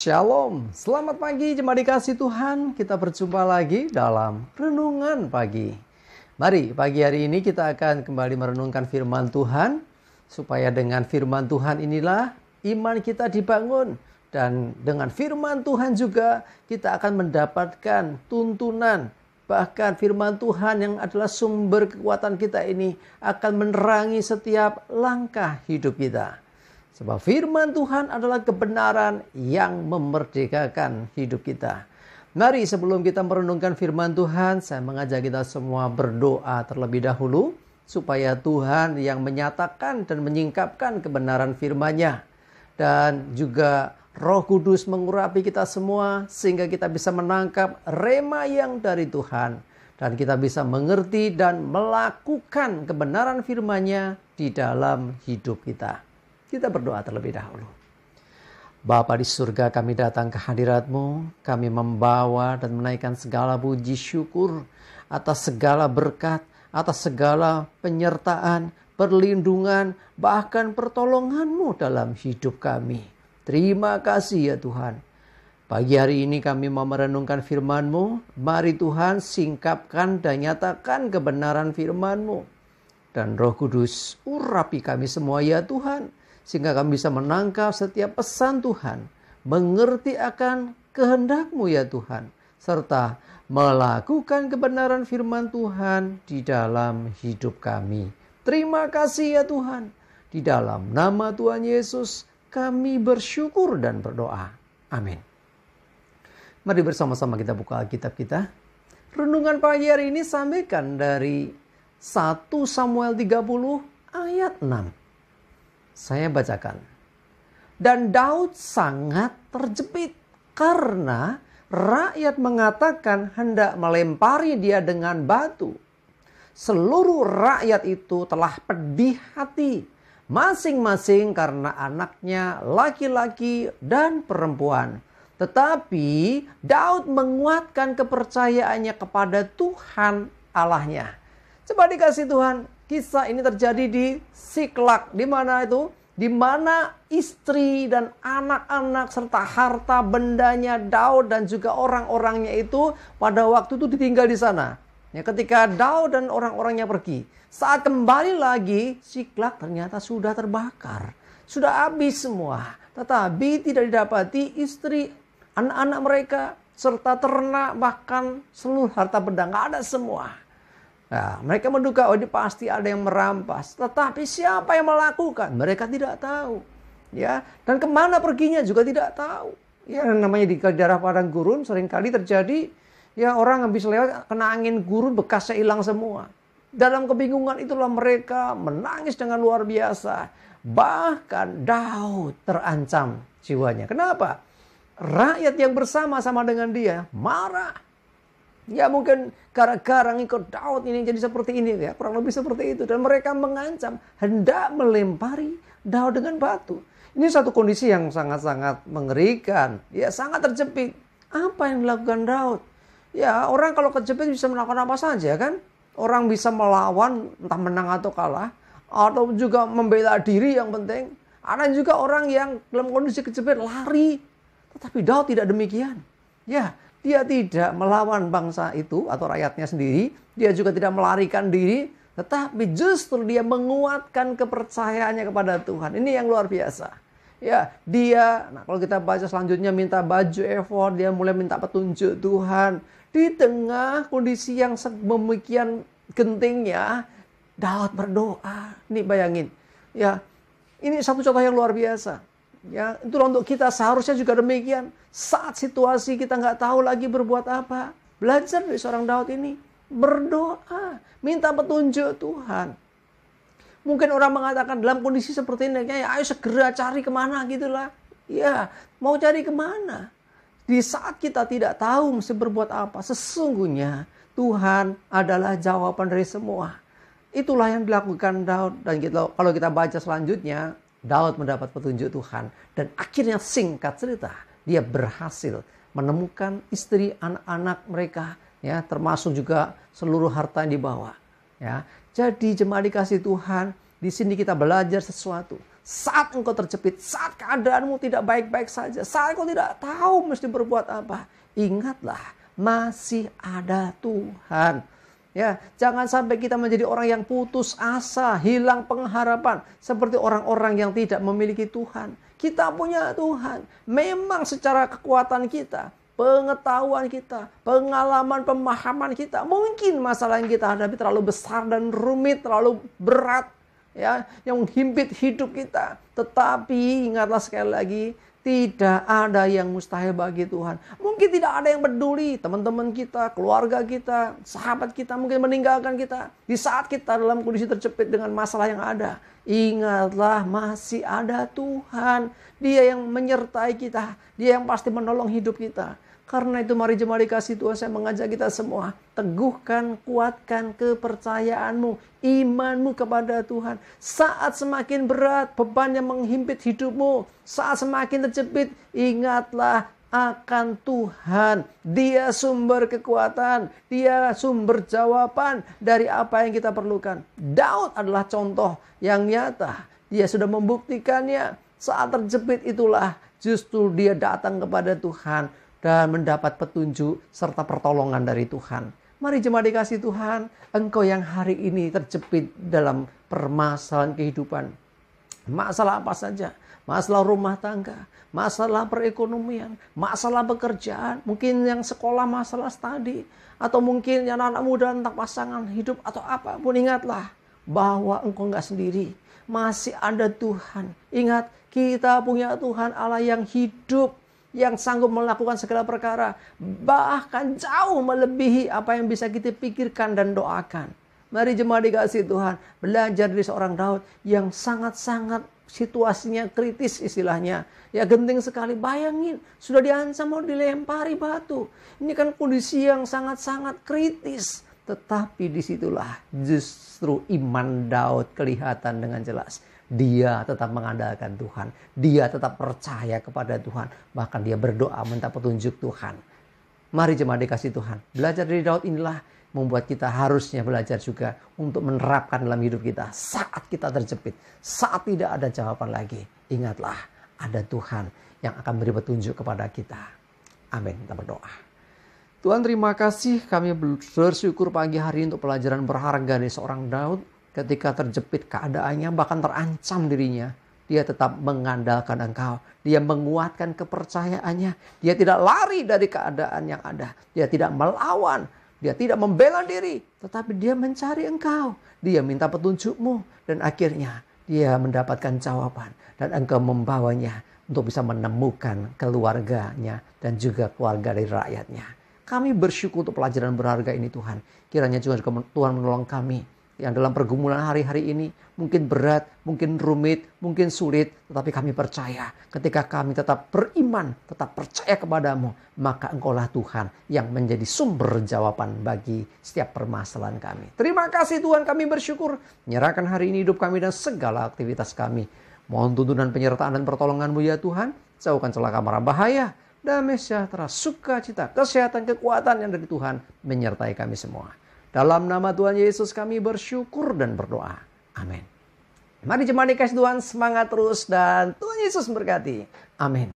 Shalom, selamat pagi jemaat dikasih Tuhan. Kita berjumpa lagi dalam Renungan Pagi. Mari pagi hari ini kita akan kembali merenungkan firman Tuhan. Supaya dengan firman Tuhan inilah iman kita dibangun. Dan dengan firman Tuhan juga kita akan mendapatkan tuntunan. Bahkan firman Tuhan yang adalah sumber kekuatan kita ini akan menerangi setiap langkah hidup kita. Sebab firman Tuhan adalah kebenaran yang memerdekakan hidup kita. Mari sebelum kita merenungkan firman Tuhan, saya mengajak kita semua berdoa terlebih dahulu. Supaya Tuhan yang menyatakan dan menyingkapkan kebenaran firman-Nya. Dan juga Roh Kudus mengurapi kita semua sehingga kita bisa menangkap rema yang dari Tuhan. Dan kita bisa mengerti dan melakukan kebenaran firman-Nya di dalam hidup kita. Kita berdoa terlebih dahulu. Bapa di surga, kami datang ke hadirat-Mu. Kami membawa dan menaikkan segala puji syukur atas segala berkat, atas segala penyertaan, perlindungan, bahkan pertolongan-Mu dalam hidup kami. Terima kasih ya Tuhan. Pagi hari ini kami mau merenungkan firman-Mu. Mari Tuhan singkapkan dan nyatakan kebenaran firman-Mu. Dan Roh Kudus urapi kami semua ya Tuhan. Sehingga kami bisa menangkap setiap pesan Tuhan. Mengerti akan kehendak-Mu ya Tuhan. Serta melakukan kebenaran firman Tuhan di dalam hidup kami. Terima kasih ya Tuhan. Di dalam nama Tuhan Yesus kami bersyukur dan berdoa. Amin. Mari bersama-sama kita buka Alkitab kita. Renungan pagi hari ini sampaikan dari 1 Samuel 30 ayat 6. Saya bacakan. Dan Daud sangat terjepit karena rakyat mengatakan hendak melempari dia dengan batu. Seluruh rakyat itu telah pedih hati, masing-masing karena anaknya laki-laki dan perempuan. Tetapi Daud menguatkan kepercayaannya kepada Tuhan Allahnya. Coba dikasih Tuhan, kisah ini terjadi di Siklak. Di mana itu? Di mana istri dan anak-anak serta harta bendanya Daud dan juga orang-orangnya itu pada waktu itu ditinggal di sana. Ya, ketika Daud dan orang-orangnya pergi, saat kembali lagi, Siklak ternyata sudah terbakar. Sudah habis semua. Tetapi tidak didapati istri, anak-anak mereka, serta ternak, bahkan seluruh harta benda. Nggak ada semua. Nah, mereka menduga, ini pasti ada yang merampas. Tetapi siapa yang melakukan? Mereka tidak tahu. Ya, dan kemana perginya juga tidak tahu. Ya, namanya di daerah padang gurun seringkali terjadi. Ya, orang habis lewat kena angin gurun, bekasnya hilang semua. Dalam kebingungan itulah mereka menangis dengan luar biasa. Bahkan Daud terancam jiwanya. Kenapa? Rakyat yang bersama-sama dengan dia marah. Ya mungkin gara-gara ngikut Daud ini jadi seperti ini ya. Kurang lebih seperti itu. Dan mereka mengancam hendak melempari Daud dengan batu. Ini satu kondisi yang sangat-sangat mengerikan. Ya sangat terjepit. Apa yang dilakukan Daud? Ya orang kalau kejepit bisa melakukan apa saja kan. Orang bisa melawan entah menang atau kalah. Atau juga membela diri yang penting. Ada juga orang yang dalam kondisi kejepit lari. Tetapi Daud tidak demikian. Ya. Dia tidak melawan bangsa itu atau rakyatnya sendiri. Dia juga tidak melarikan diri. Tetapi justru dia menguatkan kepercayaannya kepada Tuhan. Ini yang luar biasa. Ya, dia, kalau kita baca selanjutnya minta baju efod. Dia mulai minta petunjuk Tuhan. Di tengah kondisi yang demikian gentingnya, Daud berdoa. Nih bayangin. Ya, ini satu contoh yang luar biasa. Ya, itulah untuk kita seharusnya juga demikian. Saat situasi kita nggak tahu lagi berbuat apa, belajar dari seorang Daud ini. Berdoa, minta petunjuk Tuhan. Mungkin orang mengatakan dalam kondisi seperti ini, ya ayo segera cari kemana gitulah. Ya, mau cari kemana? Di saat kita tidak tahu mesti berbuat apa, sesungguhnya Tuhan adalah jawaban dari semua. Itulah yang dilakukan Daud. Dan kalau kita baca selanjutnya, Daud mendapat petunjuk Tuhan. Dan akhirnya singkat cerita, dia berhasil menemukan istri, anak-anak mereka. Ya, termasuk juga seluruh harta yang dibawa. Ya, jadi jemaat dikasih Tuhan, di sini kita belajar sesuatu. Saat engkau terjepit, saat keadaanmu tidak baik-baik saja, saat engkau tidak tahu mesti berbuat apa, ingatlah masih ada Tuhan. Ya, jangan sampai kita menjadi orang yang putus asa, hilang pengharapan seperti orang-orang yang tidak memiliki Tuhan. Kita punya Tuhan. Memang secara kekuatan kita, pengetahuan kita, pengalaman, pemahaman kita, mungkin masalah yang kita hadapi terlalu besar dan rumit, terlalu berat, ya, yang menghimpit hidup kita. Tetapi ingatlah sekali lagi, tidak ada yang mustahil bagi Tuhan. Mungkin tidak ada yang peduli, teman-teman kita, keluarga kita, sahabat kita mungkin meninggalkan kita. Di saat kita dalam kondisi terjepit dengan masalah yang ada, ingatlah masih ada Tuhan. Dia yang menyertai kita, Dia yang pasti menolong hidup kita. Karena itu mari jemaat dikasih Tuhan, saya mengajak kita semua, teguhkan, kuatkan kepercayaanmu, imanmu kepada Tuhan. Saat semakin berat, beban yang menghimpit hidupmu, saat semakin terjepit, ingatlah akan Tuhan. Dia sumber kekuatan, Dia sumber jawaban dari apa yang kita perlukan. Daud adalah contoh yang nyata. Dia sudah membuktikannya. Saat terjepit itulah justru dia datang kepada Tuhan dan mendapat petunjuk serta pertolongan dari Tuhan. Mari jemaat dikasih Tuhan, engkau yang hari ini terjepit dalam permasalahan kehidupan. Masalah apa saja? Masalah rumah tangga, masalah perekonomian, masalah pekerjaan, mungkin yang sekolah masalah studi, atau mungkin yang anak muda tentang pasangan hidup atau apapun, ingatlah bahwa engkau enggak sendiri. Masih ada Tuhan. Ingat, kita punya Tuhan Allah yang hidup, yang sanggup melakukan segala perkara, bahkan jauh melebihi apa yang bisa kita pikirkan dan doakan. Mari jemaat dikasih Tuhan, belajar dari seorang Daud yang sangat-sangat situasinya kritis istilahnya. Ya, genting sekali. Bayangin, sudah diancam mau dilempari batu. Ini kan kondisi yang sangat-sangat kritis. Tetapi disitulah justru iman Daud kelihatan dengan jelas. Dia tetap mengandalkan Tuhan. Dia tetap percaya kepada Tuhan. Bahkan dia berdoa minta petunjuk Tuhan. Mari jemaat dikasih Tuhan. Belajar dari Daud inilah membuat kita harusnya belajar juga untuk menerapkan dalam hidup kita. Saat kita terjepit. Saat tidak ada jawaban lagi. Ingatlah ada Tuhan yang akan beri petunjuk kepada kita. Amin. Kita berdoa. Tuhan, terima kasih, kami bersyukur pagi hari untuk pelajaran berharga dari seorang Daud. Ketika terjepit keadaannya, bahkan terancam dirinya, dia tetap mengandalkan Engkau. Dia menguatkan kepercayaannya. Dia tidak lari dari keadaan yang ada. Dia tidak melawan. Dia tidak membela diri. Tetapi dia mencari Engkau. Dia minta petunjuk-Mu. Dan akhirnya dia mendapatkan jawaban. Dan Engkau membawanya untuk bisa menemukan keluarganya dan juga keluarga dari rakyatnya. Kami bersyukur untuk pelajaran berharga ini Tuhan. Kiranya juga Tuhan menolong kami yang dalam pergumulan hari-hari ini mungkin berat, mungkin rumit, mungkin sulit. Tetapi kami percaya ketika kami tetap beriman, tetap percaya kepadamu, maka Engkaulah Tuhan yang menjadi sumber jawaban bagi setiap permasalahan kami. Terima kasih Tuhan, kami bersyukur. Menyerahkan hari ini hidup kami dan segala aktivitas kami. Mohon tuntunan penyertaan dan pertolongan-Mu ya Tuhan. Jauhkan celaka mara bahaya. Damai sejahtera, sukacita, kesehatan, kekuatan yang dari Tuhan menyertai kami semua. Dalam nama Tuhan Yesus kami bersyukur dan berdoa. Amin. Mari jemaat dikasih Tuhan, semangat terus dan Tuhan Yesus memberkati. Amin.